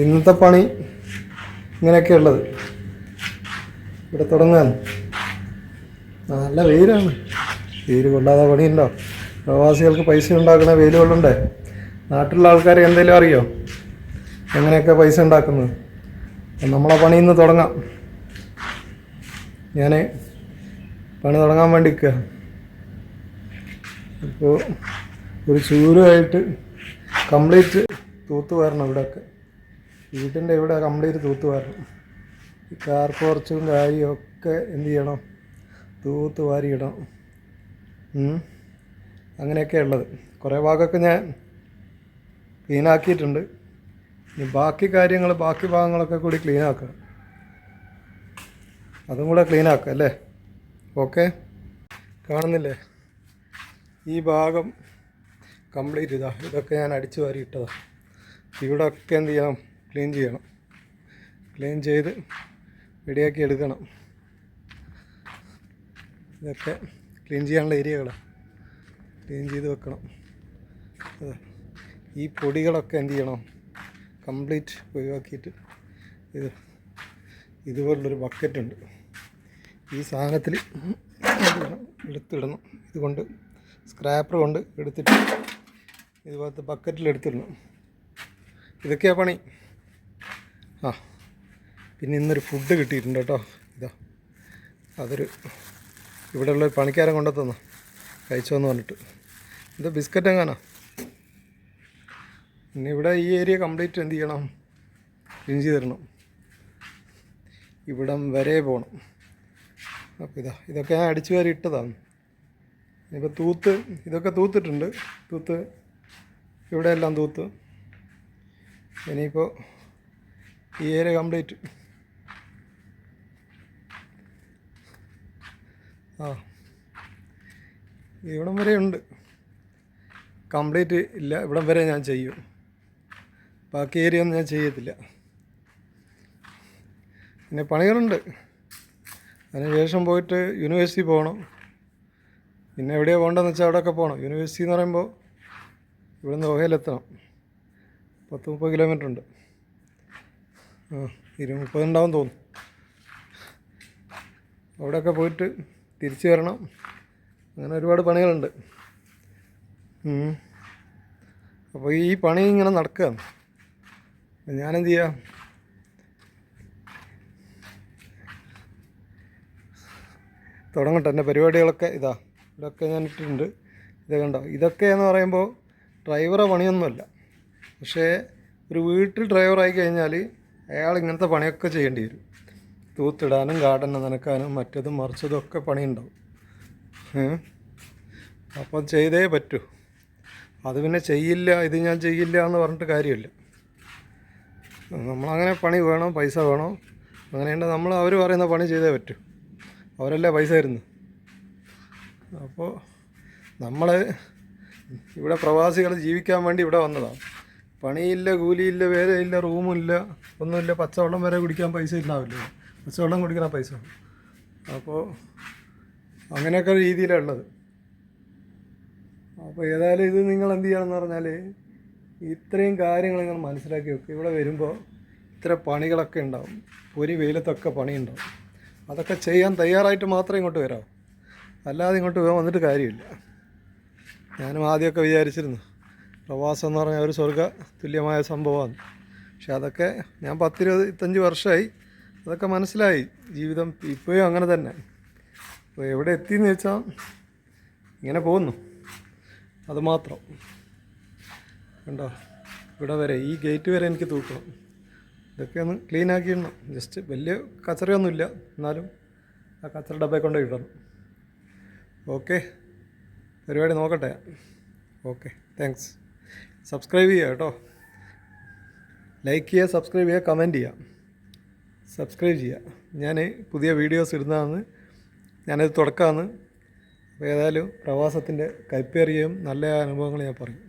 ഇന്നത്തെ പണി ഇങ്ങനെയൊക്കെയുള്ളത്. ഇവിടെ തുടങ്ങാൻ നല്ല വെയിലാണ്. വെയിൽ കൊള്ളാതെ പണിയുണ്ടോ? പ്രവാസികൾക്ക് പൈസ ഉണ്ടാക്കുന്ന വെയിൽ കൊള്ളണ്ടേ? നാട്ടിലുള്ള ആൾക്കാർ എന്തെങ്കിലും അറിയോ എങ്ങനെയൊക്കെ പൈസ ഉണ്ടാക്കുന്നത്? നമ്മളെ പണി ഇന്ന് തുടങ്ങാം. ഞാൻ പണി തുടങ്ങാൻ വേണ്ടി നിൽക്കുക. ഇപ്പോൾ ഒരു ചൂരുമായിട്ട് കംപ്ലീറ്റ് തൂത്ത് വരണം. ഇവിടെയൊക്കെ വീട്ടിൻ്റെ ഇവിടെ കംപ്ലീറ്റ് തൂത്ത് വരണം. ഈ കാർ പോർച്ചും കാര്യവും ഒക്കെ എന്ത് ചെയ്യണം? തൂത്ത് വാരിയിടണം. അങ്ങനെയൊക്കെ ഉള്ളത്. കുറേ ഭാഗമൊക്കെ ഞാൻ ക്ലീനാക്കിയിട്ടുണ്ട്. ഇനി ബാക്കി ഭാഗങ്ങളൊക്കെ കൂടി ക്ലീനാക്കുക. അതും കൂടെ ക്ലീനാക്കുക അല്ലേ? ഓക്കെ, കാണുന്നില്ലേ? ഈ ഭാഗം കംപ്ലീറ്റ് ഇതൊക്കെ ഞാൻ അടിച്ചു വാരി ഇട്ടതാണ്. ഇവിടെ ഒക്കെ എന്ത് ചെയ്യണം? ക്ലീൻ ചെയ്യണം. ക്ലീൻ ചെയ്ത് റെഡിയാക്കി എടുക്കണം. ഇതൊക്കെ ക്ലീൻ ചെയ്യാനുള്ള ഏരിയകളാണ്. ക്ലീൻ ചെയ്ത് വെക്കണം. ഈ പൊടികളൊക്കെ എന്ത് ചെയ്യണം? കംപ്ലീറ്റ് ഒഴിവാക്കിയിട്ട് ഇതുപോലുള്ളൊരു ബക്കറ്റുണ്ട്. ഈ സാധനത്തിൽ എടുത്തിടണം. ഇതുകൊണ്ട് സ്ക്രാപ്പർ കൊണ്ട് എടുത്തിട്ട് ഇതുപോലത്തെ ബക്കറ്റിൽ എടുത്തിടണം. ഇതൊക്കെയാണ് പണി. പിന്നെ ഇന്നൊരു ഫുഡ് കിട്ടിയിട്ടുണ്ട് കേട്ടോ. അതൊരു ഇവിടെയുള്ള പണിക്കാരൻ കൊണ്ടുത്തന്ന കഴിച്ചോന്ന് പറഞ്ഞിട്ട്. ഇത് ബിസ്ക്കറ്റ് എങ്ങാനാ. പിന്നെ ഇവിടെ ഈ ഏരിയ കംപ്ലീറ്റ് എന്ത് ചെയ്യണം? ക്ലീൻ ചെയ്ത് തരണം. ഇവിടം വരെ പോകണം. അപ്പോൾ ഇതൊക്കെ ഞാൻ അടിച്ചു വാരി ഇട്ടതാണ്. ഇപ്പോൾ ഇതൊക്കെ തൂത്തിട്ടുണ്ട്. ഇവിടെയെല്ലാം തൂത്ത്. ഇനിയിപ്പോൾ ഈ ഏരിയ കംപ്ലീറ്റ് ഇവിടം വരെ ഉണ്ട്. കംപ്ലീറ്റ് ഇല്ല, ഇവിടം വരെ ഞാൻ ചെയ്യും. ബാക്കി ഏരിയ ഒന്നും ഞാൻ ചെയ്യത്തില്ല. പിന്നെ പണികളുണ്ട്. അതിനുശേഷം പോയിട്ട് യൂണിവേഴ്സിറ്റി പോകണം. പിന്നെ എവിടെയാണ് പോകേണ്ടതെന്ന് വെച്ചാൽ അവിടെയൊക്കെ പോകണം. യൂണിവേഴ്സിറ്റി എന്ന് പറയുമ്പോൾ ഇവിടുന്ന് ഓഹയിലെത്തണം. 30 കിലോമീറ്റർ ഉണ്ട്. 30 ഉണ്ടാവും തോന്നും. അവിടെയൊക്കെ പോയിട്ട് തിരിച്ചു വരണം. അങ്ങനെ ഒരുപാട് പണികളുണ്ട്. അപ്പോൾ ഈ പണി ഇങ്ങനെ നടക്കുകയാണ്. ഞാനെന്ത് ചെയ്യാം? തുടങ്ങട്ടെ. എൻ്റെ പരിപാടികളൊക്കെ ഇതൊക്കെ ഞാൻ ഇട്ടിട്ടുണ്ട്. ഇത് കണ്ടോ? ഇതൊക്കെ എന്ന് പറയുമ്പോൾ ഡ്രൈവറെ പണിയൊന്നുമല്ല. പക്ഷേ ഒരു വീട്ടിൽ ഡ്രൈവറായി കഴിഞ്ഞാൽ അയാൾ ഇങ്ങനത്തെ പണിയൊക്കെ ചെയ്യേണ്ടി വരും. തൂത്തിടാനും ഗാർഡൻ നനക്കാനും മറ്റതും മറിച്ചതും ഒക്കെ പണിയുണ്ടാവും. അപ്പം ചെയ്തേ പറ്റൂ. അത് പിന്നെ ഇത് ഞാൻ ചെയ്യില്ല എന്ന് പറഞ്ഞിട്ട് കാര്യമില്ല. നമ്മളങ്ങനെ പണി വേണം, പൈസ വേണം. അങ്ങനെയുണ്ട്. അവർ പറയുന്ന പണി ചെയ്തേ പറ്റൂ. അവരല്ലേ പൈസ തരുന്നു. അപ്പോൾ നമ്മൾ ഇവിടെ പ്രവാസികൾ ജീവിക്കാൻ വേണ്ടി ഇവിടെ വന്നതാണ്. പണിയില്ല, കൂലിയില്ല, വേലയില്ല, റൂമില്ല, ഒന്നുമില്ല. പച്ചവെള്ളം വരെ കുടിക്കാൻ പൈസ ഉണ്ടാവില്ല. പച്ചവെള്ളം കുടിക്കുന്ന പൈസ. അപ്പോൾ അങ്ങനെയൊക്കെ രീതിയിലുള്ളത്. അപ്പോൾ ഏതായാലും ഇത് നിങ്ങൾ എന്ത് ചെയ്യണമെന്ന് പറഞ്ഞാൽ ഇത്രയും കാര്യങ്ങൾ നിങ്ങൾ മനസ്സിലാക്കി വെക്കുക. ഇവിടെ വരുമ്പോൾ ഇത്ര പണികളൊക്കെ ഉണ്ടാവും. ഒരു വെയിലത്തൊക്കെ പണിയുണ്ടാവും. അതൊക്കെ ചെയ്യാൻ തയ്യാറായിട്ട് മാത്രമേ ഇങ്ങോട്ട് വരാവൂ. അല്ലാതെ ഇങ്ങോട്ട് വന്നിട്ട് കാര്യമില്ല. ഞാനും ആദ്യമൊക്കെ വിചാരിച്ചിരുന്നു പ്രവാസം എന്ന് പറഞ്ഞാൽ ഒരു സ്വർഗ്ഗ തുല്യമായ സംഭവമാണ്. പക്ഷെ അതൊക്കെ ഞാൻ 10-25 വർഷമായി. അതൊക്കെ മനസ്സിലായി. ജീവിതം ഇപ്പോഴും അങ്ങനെ തന്നെ. അപ്പോൾ എവിടെ എത്തിയെന്ന് വെച്ചാൽ ഇങ്ങനെ പോകുന്നു. അതുമാത്രം കണ്ടോ? ഇവിടെ വരെ ഈ ഗേറ്റ് വരെ എനിക്ക് തൂക്കണം. ഇതൊക്കെ ഒന്ന് ക്ലീൻ ആക്കിയിടണം. ജസ്റ്റ് വലിയ കച്ചറയൊന്നുമില്ല, എന്നാലും ആ കച്ചറ ഡബ്ബയിൽ കൊണ്ട് ഇടണം. ഓക്കെ, പരിപാടി നോക്കട്ടെ. Okay, thanks. സബ്സ്ക്രൈബ് ചെയ്യുക കേട്ടോ. ലൈക്ക് ചെയ്യുക, സബ്സ്ക്രൈബ് ചെയ്യുക, കമൻറ്റ് ചെയ്യുക. സബ്സ്ക്രൈബ് ചെയ്യുക. ഞാൻ പുതിയ വീഡിയോസ് ഇടുന്നതാണ്. ഞാനത് തുടക്കമാണ്. അപ്പോൾ ഏതായാലും പ്രവാസത്തിൻ്റെ കൈപ്പേറിയയും നല്ല അനുഭവങ്ങൾ ഞാൻ പറയും.